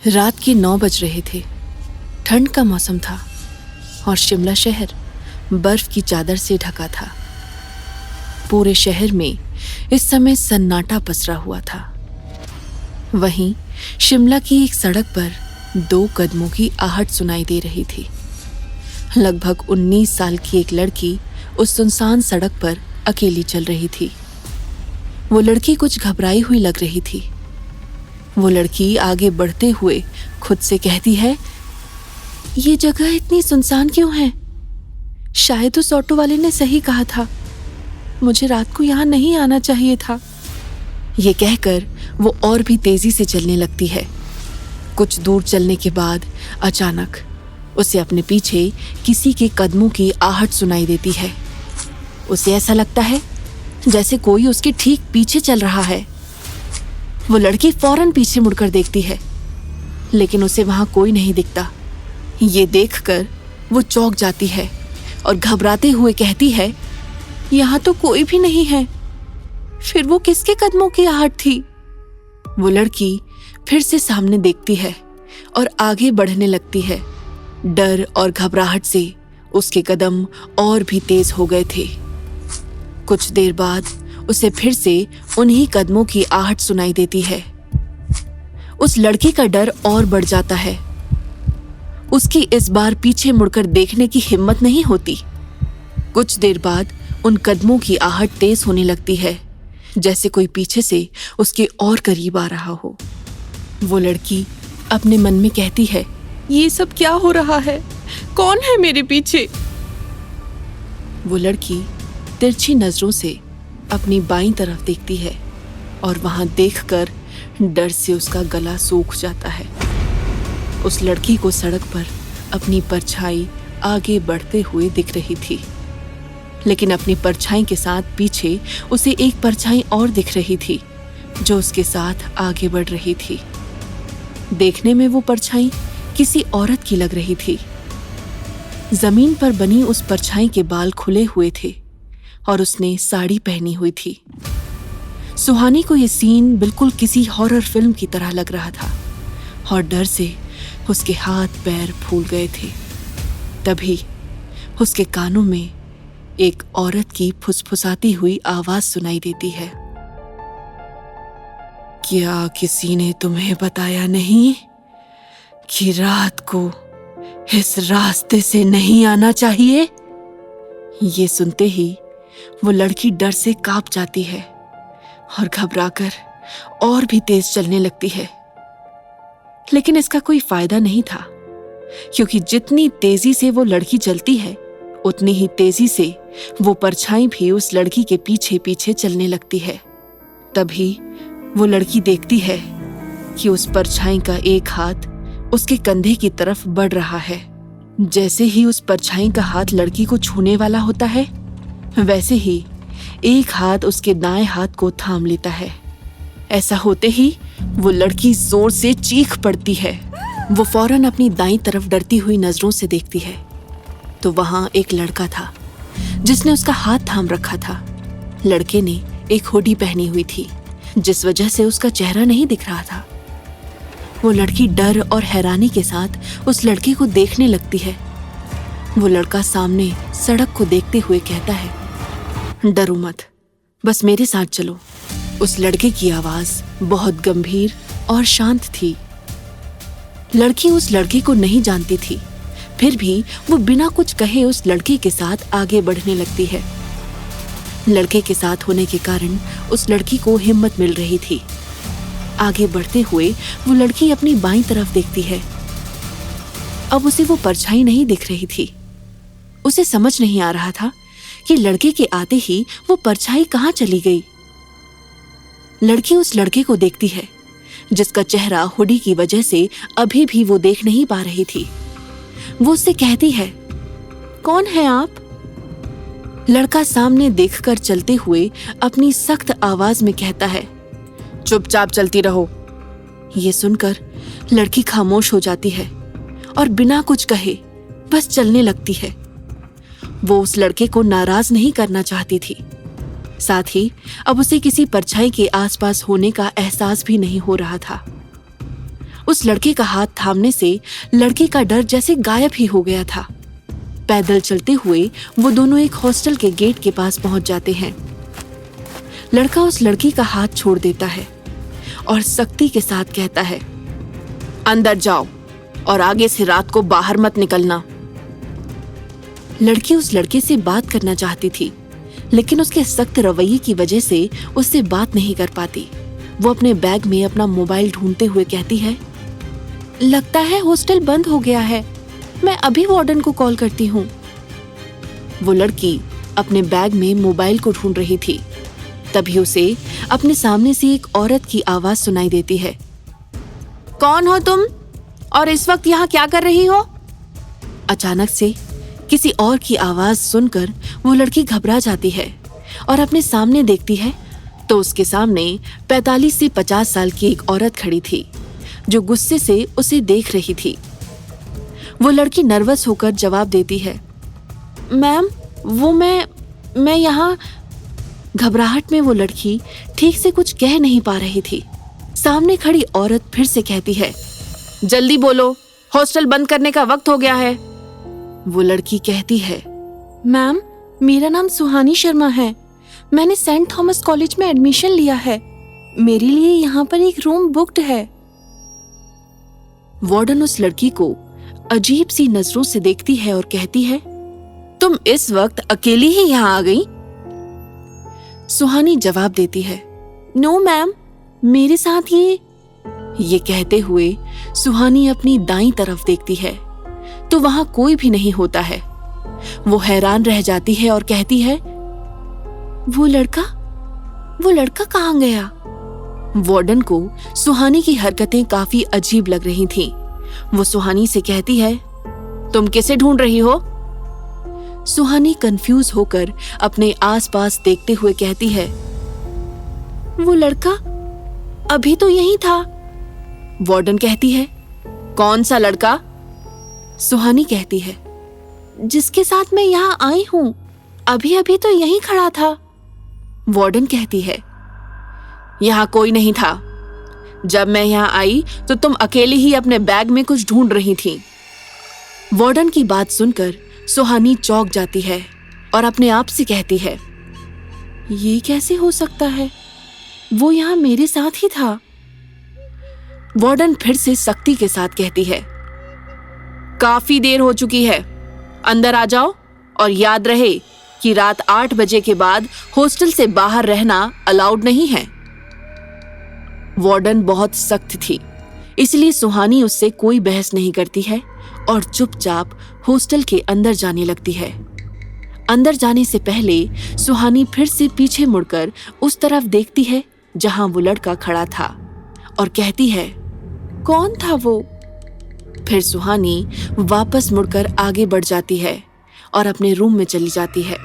रात के 9 बज रहे थे। ठंड का मौसम था और शिमला शहर बर्फ की चादर से ढका था। पूरे शहर में इस समय सन्नाटा पसरा हुआ था। वहीं शिमला की एक सड़क पर 2 कदमों की आहट सुनाई दे रही थी। लगभग 19 साल की एक लड़की उस सुनसान सड़क पर अकेली चल रही थी। वो लड़की कुछ घबराई हुई लग रही थी। वो लड़की आगे बढ़ते हुए खुद से कहती है, ये जगह इतनी सुनसान क्यों है? शायद उस ऑटो वाले ने सही कहा था। मुझे रात को यहाँ नहीं आना चाहिए था। ये कहकर वो और भी तेजी से चलने लगती है। कुछ दूर चलने के बाद अचानक उसे अपने पीछे किसी के कदमों की आहट सुनाई देती है। उसे ऐसा लगता है जैसे कोई उसके ठीक पीछे चल रहा है। वो लड़की फौरन पीछे मुड़कर देखती है, लेकिन उसे वहां कोई नहीं दिखता। ये देखकर वो चौंक जाती है और घबराते हुए कहती है, यहाँ तो कोई भी नहीं है। फिर वो किसके कदमों की आहट थी? वो लड़की फिर से सामने देखती है और आगे बढ़ने लगती है। डर और घबराहट से उसके कदम और भी तेज हो गए थे। कुछ देर बाद उसे फिर से उन्हीं कदमों की आहट सुनाई देती है। उस लड़की का डर और बढ़ जाता है। उसकी इस बार पीछे मुड़कर देखने की हिम्मत नहीं होती। कुछ देर बाद उन कदमों की आहट तेज होने लगती है, जैसे कोई पीछे से उसके और करीब आ रहा हो। वो लड़की अपने मन में कहती है, ये सब क्या हो रहा है? कौन है मेरे पीछे? वो लड़की तिरछी नजरों से अपनी बाईं तरफ देखती है और वहां देखकर डर से उसका गला सूख जाता है। उस लड़की को सड़क पर अपनी परछाई आगे बढ़ते हुए दिख रही थी, लेकिन अपनी परछाई के साथ पीछे उसे एक परछाई और दिख रही थी जो उसके साथ आगे बढ़ रही थी। देखने में वो परछाई किसी औरत की लग रही थी। जमीन पर बनी उस परछाई के बाल खुले हुए थे और उसने साड़ी पहनी हुई थी। सुहानी को यह सीन बिल्कुल किसी हॉरर फिल्म की तरह लग रहा था और डर से उसके हाथ पैर फूल गए थे। तभी उसके कानों में एक औरत की फुसफुसाती हुई आवाज सुनाई देती है, क्या किसी ने तुम्हें बताया नहीं कि रात को इस रास्ते से नहीं आना चाहिए? ये सुनते ही वो लड़की डर से कांप जाती है और घबराकर और भी तेज चलने लगती है। लेकिन इसका कोई फायदा नहीं था, क्योंकि जितनी तेजी से वो लड़की चलती है उतनी ही तेजी से वो परछाई भी उस लड़की के पीछे पीछे चलने लगती है। तभी वो लड़की देखती है कि उस परछाई का एक हाथ उसके कंधे की तरफ बढ़ रहा है। जैसे ही उस परछाई का हाथ लड़की को छूने वाला होता है, वैसे ही एक हाथ उसके दाएं हाथ को थाम लेता है। ऐसा होते ही वो लड़की जोर से चीख पड़ती है। वो फौरन अपनी दाईं तरफ डरती हुई नजरों से देखती है तो वहां एक लड़का था जिसने उसका हाथ थाम रखा था। लड़के ने एक हुडी पहनी हुई थी, जिस वजह से उसका चेहरा नहीं दिख रहा था। वो लड़की डर और हैरानी के साथ उस लड़के को देखने लगती है। वो लड़का सामने सड़क को देखते हुए कहता है, डरो मत, बस मेरे साथ चलो। उस लड़के की आवाज बहुत गंभीर और शांत थी। लड़की उस लड़के को नहीं जानती थी, फिर भी वो बिना कुछ कहे उस लड़के के साथ आगे बढ़ने लगती है। लड़के के साथ होने के कारण उस लड़की को हिम्मत मिल रही थी। आगे बढ़ते हुए वो लड़की अपनी बाईं तरफ देखती है। अब उसे वो परछाई नहीं दिख रही थी। उसे समझ नहीं आ रहा था कि लड़के के आते ही वो परछाई कहां चली गई। लड़की उस लड़के को देखती है जिसका चेहरा हुडी की वजह से अभी भी वो देख नहीं पा रही थी। वो उससे कहती है, कौन है आप? लड़का सामने देखकर चलते हुए अपनी सख्त आवाज में कहता है, चुपचाप चलती रहो। ये सुनकर लड़की खामोश हो जाती है और बिना कुछ कहे बस चलने लगती है। वो उस लड़के को नाराज नहीं करना चाहती थी, साथ ही अब उसे किसी परछाई के आसपास होने का एहसास भी नहीं हो रहा था। उस लड़के का हाथ थामने से लड़की का डर जैसे गायब ही हो गया था। पैदल चलते हुए वो दोनों एक हॉस्टल के गेट के पास पहुंच जाते हैं। लड़का उस लड़की का हाथ छोड़ देता है और सख्ती के साथ कहता है, अंदर जाओ और आगे से रात को बाहर मत निकलना। लड़की उस लड़के से बात करना चाहती थी, लेकिन उसके सख्त रवैये की वजह से उससे बात नहीं कर पाती। वो अपने बैग में अपना मोबाइल ढूंढते हुए कहती है, लगता है हॉस्टल बंद हो गया है, मैं अभी वार्डन को कॉल करती हूँ। वो लड़की अपने बैग में मोबाइल को ढूंढ रही थी, तभी उसे अपने सामने से एक औरत की आवाज सुनाई देती है। कौन हो तुम और इस वक्त यहाँ क्या कर रही हो? अचानक से किसी और की आवाज सुनकर वो लड़की घबरा जाती है और अपने सामने देखती है तो उसके सामने 45 से 50 साल की एक औरत खड़ी थी जो गुस्से से उसे देख रही थी। वो लड़की नर्वस होकर जवाब देती है, मैम वो मैं यहाँ। घबराहट में वो लड़की ठीक से कुछ कह नहीं पा रही थी। सामने खड़ी औरत फिर से कहती है, जल्दी बोलो, हॉस्टल बंद करने का वक्त हो गया है। वो लड़की कहती है, मैम मेरा नाम सुहानी शर्मा है, मैंने सेंट थॉमस कॉलेज में एडमिशन लिया है, मेरे लिए यहाँ पर एक रूम बुक्ड है। वार्डन उस लड़की को अजीब सी नजरों से देखती है और कहती है, तुम इस वक्त अकेली ही यहाँ आ गई? सुहानी जवाब देती है, नो मैम, मेरे साथ ये कहते हुए सुहानी अपनी दाईं तरफ देखती है तो वहां कोई भी नहीं होता है। वो हैरान रह जाती है और कहती है, वो लड़का कहाँ गया? वार्डन को सुहानी की हरकतें काफी अजीब लग रही थीं। वो सुहानी से कहती है, तुम किसे ढूंढ रही हो? सुहानी कंफ्यूज होकर अपने आसपास देखते हुए कहती है, वो लड़का अभी तो यही था। वार्डन कहती है, कौन सा लड़का? सुहानी कहती है, जिसके साथ मैं यहाँ आई हूं, अभी अभी तो यहीं खड़ा था। वार्डन कहती है, यहाँ कोई नहीं था। जब मैं यहाँ आई तो तुम अकेली ही अपने बैग में कुछ ढूंढ रही थी। वार्डन की बात सुनकर सुहानी चौंक जाती है और अपने आप से कहती है, ये कैसे हो सकता है? वो यहाँ मेरे साथ ही था। वार्डन फिर से सख्ती के साथ कहती है, काफी देर हो चुकी है, अंदर आ जाओ और याद रहे कि रात 8 बजे के बाद हॉस्टल से बाहर रहना अलाउड नहीं है। वार्डन बहुत सख्त थी, इसलिए सुहानी उससे कोई बहस नहीं करती है और चुपचाप हॉस्टल के अंदर जाने लगती है। अंदर जाने से पहले सुहानी फिर से पीछे मुड़कर उस तरफ देखती है जहां वो लड़का खड़ा था और कहती है, कौन था वो? फिर सुहानी वापस मुड़कर आगे बढ़ जाती है और अपने रूम में चली जाती है।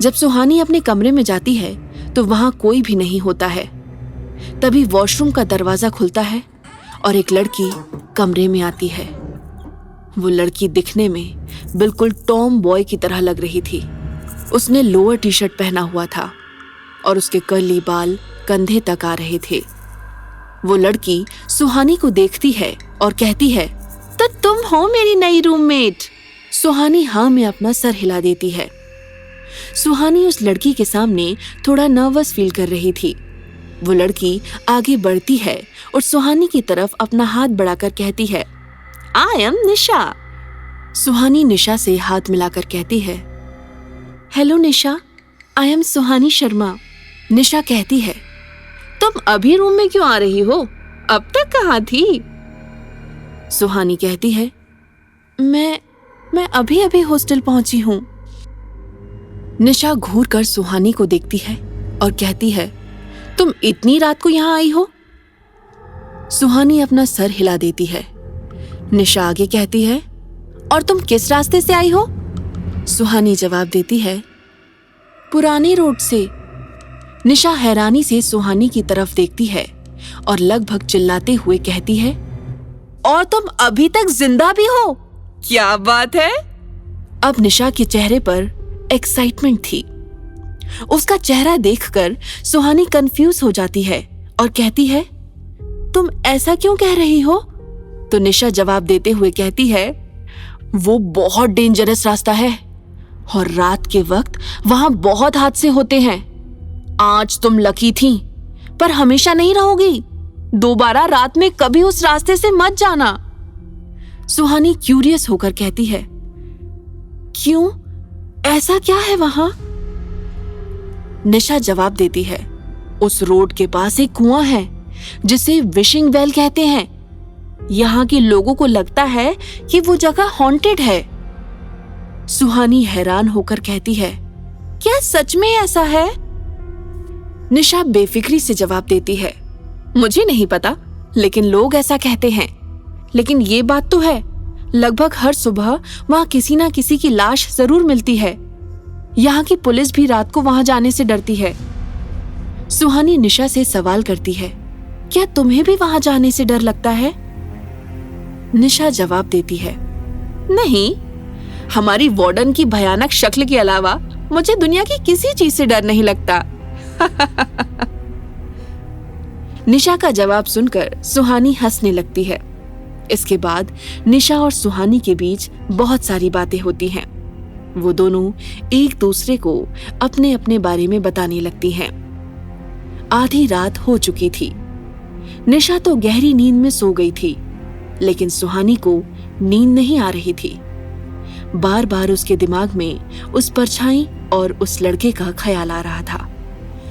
जब सुहानी अपने कमरे में जाती है तो वहां कोई भी नहीं होता है। तभी वॉशरूम का दरवाजा खुलता है और एक लड़की कमरे में आती है। वो लड़की दिखने में बिल्कुल टॉम बॉय की तरह लग रही थी। उसने लोअर टी शर्ट पहना हुआ था और उसके कर्ली बाल कंधे तक आ रहे थे। वो लड़की सुहानी को देखती है और कहती है, तो तुम हो मेरी नई रूममेट? सुहानी हाँ में अपना सर हिला देती है। सुहानी उस लड़की के सामने थोड़ा नर्वस फील कर रही थी। वो लड़की आगे बढ़ती है और सुहानी की तरफ अपना हाथ बढ़ाकर कहती है, आई एम निशा। सुहानी निशा से हाथ मिलाकर कहती है, हेलो निशा, आई एम सुहानी शर्मा। निशा कहती है, तुम अभी रूम में क्यों आ रही हो? अब तक कहाँ थी? सुहानी कहती है, मैं अभी अभी हॉस्टल पहुंची हूं। निशा घूर कर सुहानी को देखती है और कहती है, तुम इतनी रात को यहां आई हो? सुहानी अपना सर हिला देती है। निशा आगे कहती है, और तुम किस रास्ते से आई हो? सुहानी जवाब देती है, पुरानी रोड से। निशा हैरानी से सुहानी की तरफ देखती है और लगभग चिल्लाते हुए कहती है, और तुम अभी तक जिंदा भी हो? क्या बात है? अब निशा के चेहरे पर एक्साइटमेंट थी। उसका चेहरा देखकर सुहानी कंफ्यूज हो जाती है और कहती है, तुम ऐसा क्यों कह रही हो? तो निशा जवाब देते हुए कहती है, वो बहुत डेंजरस रास्ता है और रात के वक्त वहां बहुत हादसे होते हैं। आज तुम लकी थी, पर हमेशा नहीं रहोगी। दोबारा रात में कभी उस रास्ते से मत जाना। सुहानी क्यूरियस होकर कहती है, क्यों, ऐसा क्या है वहां? निशा जवाब देती है, उस रोड के पास एक कुआं है जिसे विशिंग वेल कहते हैं। यहां के लोगों को लगता है कि वो जगह हॉन्टेड है। सुहानी हैरान होकर कहती है, क्या सच में ऐसा है? निशा बेफिक्री से जवाब देती है, मुझे नहीं पता, लेकिन लोग ऐसा कहते हैं। लेकिन ये बात तो है, लगभग हर सुबह वहां किसी ना किसी की लाश जरूर मिलती है। यहाँ की पुलिस भी रात को वहां जाने से डरती है। सुहानी निशा से सवाल करती है, क्या तुम्हें भी वहां जाने से डर लगता है? निशा जवाब देती है, नहीं, हमारी वार्डन की भयानक शक्ल के अलावा मुझे दुनिया की किसी चीज से डर नहीं लगता। निशा का जवाब सुनकर सुहानी हंसने लगती है। इसके बाद निशा और सुहानी के बीच बहुत सारी बातें होती हैं। वो दोनों एक दूसरे को अपने अपने बारे में बताने लगती हैं। आधी रात हो चुकी थी। निशा तो गहरी नींद में सो गई थी, लेकिन सुहानी को नींद नहीं आ रही थी। बार बार उसके दिमाग में उस परछाई और उस लड़के का ख्याल आ रहा था।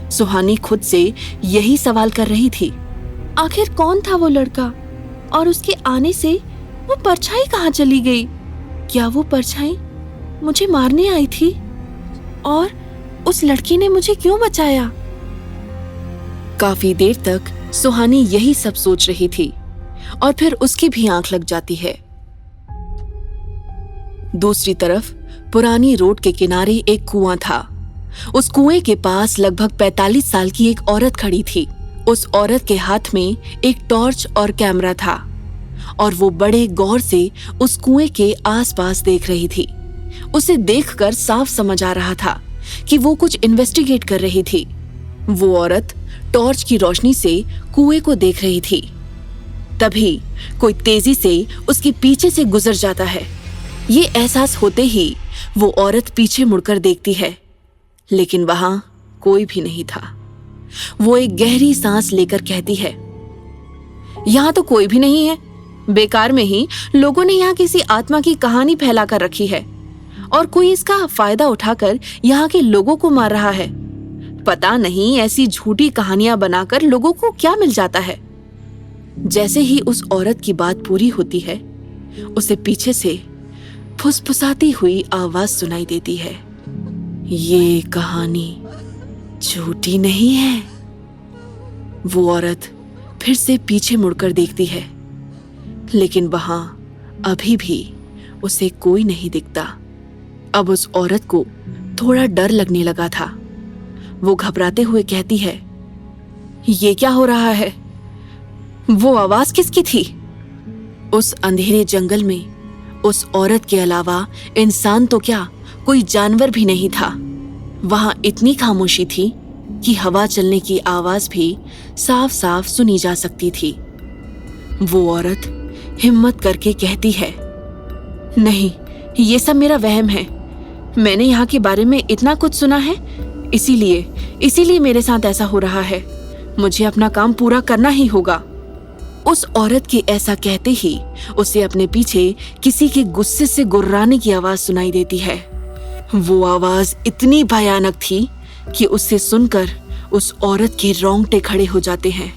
सुहानी खुद से यही सवाल कर रही थी, आखिर कौन था वो लड़का और उसके आने से वो परछाई कहाँ चली गई? क्या वो परछाई मुझे मारने आई थी? और उस लड़की ने मुझे क्यों बचाया? काफी देर तक सुहानी यही सब सोच रही थी और फिर उसकी भी आंख लग जाती है। दूसरी तरफ पुरानी रोड के किनारे एक कुआं था। उस कुएं के पास लगभग 45 साल की एक औरत खड़ी थी। उस औरत के हाथ में एक टॉर्च और कैमरा था और वो बड़े गौर से उस कुएं के आसपास देख रही थी। उसे देखकर साफ समझ आ रहा था कि वो कुछ इन्वेस्टिगेट कर रही थी। वो औरत टॉर्च की रोशनी से कुएं को देख रही थी। तभी कोई तेजी से उसके पीछे से गुजर जाता है। ये एहसास होते ही वो औरत पीछे मुड़कर देखती है, लेकिन वहां कोई भी नहीं था। वो एक गहरी सांस लेकर कहती है, यहां तो कोई भी नहीं है। बेकार में ही लोगों ने यहाँ किसी आत्मा की कहानी फैला कर रखी है और कोई इसका फायदा उठाकर यहाँ के लोगों को मार रहा है। पता नहीं ऐसी झूठी कहानियां बनाकर लोगों को क्या मिल जाता है। जैसे ही उस औरत की बात पूरी होती है, उसे पीछे से फुसफुसाती हुई आवाज सुनाई देती है, ये कहानी झूठी नहीं है। वो औरत फिर से पीछे मुड़कर देखती है, लेकिन वहां अभी भी उसे कोई नहीं दिखता। अब उस औरत को थोड़ा डर लगने लगा था। वो घबराते हुए कहती है, ये क्या हो रहा है? वो आवाज किसकी थी? उस अंधेरे जंगल में उस औरत के अलावा इंसान तो क्या, कोई जानवर भी नहीं था। वहां इतनी खामोशी थी कि हवा चलने की आवाज भी साफ साफ सुनी जा सकती थी। वो औरत हिम्मत करके कहती है, नहीं, ये सब मेरा वहम है। मैंने यहाँ के बारे में इतना कुछ सुना है, इसीलिए मेरे साथ ऐसा हो रहा है। मुझे अपना काम पूरा करना ही होगा। उस औरत के ऐसा कहते ही उसे अपने पीछे किसी के गुस्से से गुर्राने की आवाज सुनाई देती है। वो आवाज इतनी भयानक थी कि उसे सुनकर उस औरत के रोंगटे खड़े हो जाते हैं।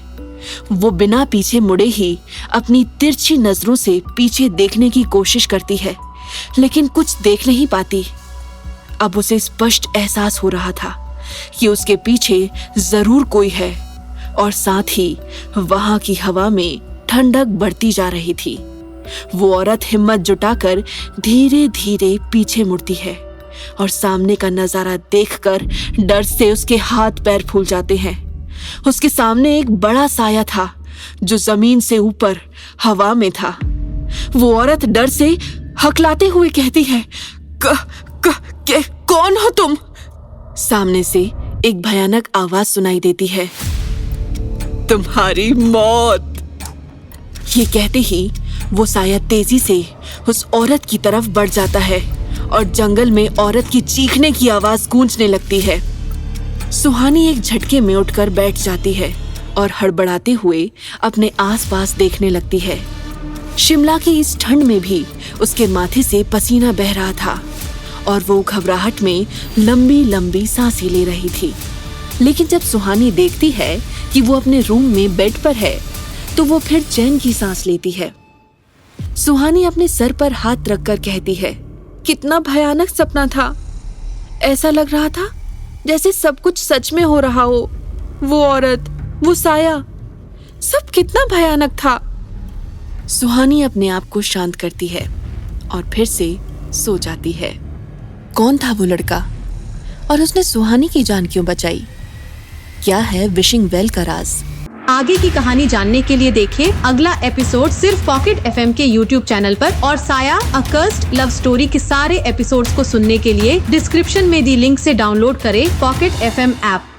वो बिना पीछे मुड़े ही अपनी तिरछी नजरों से पीछे देखने की कोशिश करती है, लेकिन कुछ देख नहीं पाती। अब उसे स्पष्ट एहसास हो रहा था कि उसके पीछे जरूर कोई है और साथ ही वहां की हवा में ठंडक बढ़ती जा रही थी। वो औरत हिम्मत जुटाकर धीरे धीरे पीछे मुड़ती है और सामने का नजारा देखकर डर से उसके हाथ पैर फूल जाते हैं। उसके सामने एक बड़ा साया था जो जमीन से ऊपर हवा में था। वो औरत डर से हकलाते हुए कहती है, कौन हो तुम? सामने से एक भयानक आवाज सुनाई देती है, तुम्हारी मौत। ये कहते ही वो साया तेजी से उस औरत की तरफ बढ़ जाता है और जंगल में औरत की चीखने की आवाज गूंजने लगती है। सुहानी एक झटके में उठकर बैठ जाती है और हड़बड़ाते हुए अपने आसपास देखने लगती है। शिमला की इस ठंड में भी उसके माथे से पसीना बह रहा था और वो घबराहट में लंबी लंबी सांसें ले रही थी। लेकिन जब सुहानी देखती है कि वो अपने रूम में बेड पर है तो वो फिर चैन की सांस लेती है। सुहानी अपने सर पर हाथ रखकर कहती है, कितना भयानक सपना था। ऐसा लग रहा था जैसे सब कुछ सच में हो रहा हो। वो औरत, वो साया, सब कितना भयानक था। सुहानी अपने आप को शांत करती है और फिर से सो जाती है। कौन था वो लड़का और उसने सुहानी की जान क्यों बचाई? क्या है विशिंग वेल का राज? आगे की कहानी जानने के लिए देखें अगला एपिसोड सिर्फ पॉकेट एफएम के यूट्यूब चैनल पर। और साया अ कर्स्ड लव स्टोरी के सारे एपिसोड्स को सुनने के लिए डिस्क्रिप्शन में दी लिंक से डाउनलोड करें पॉकेट एफएम ऐप।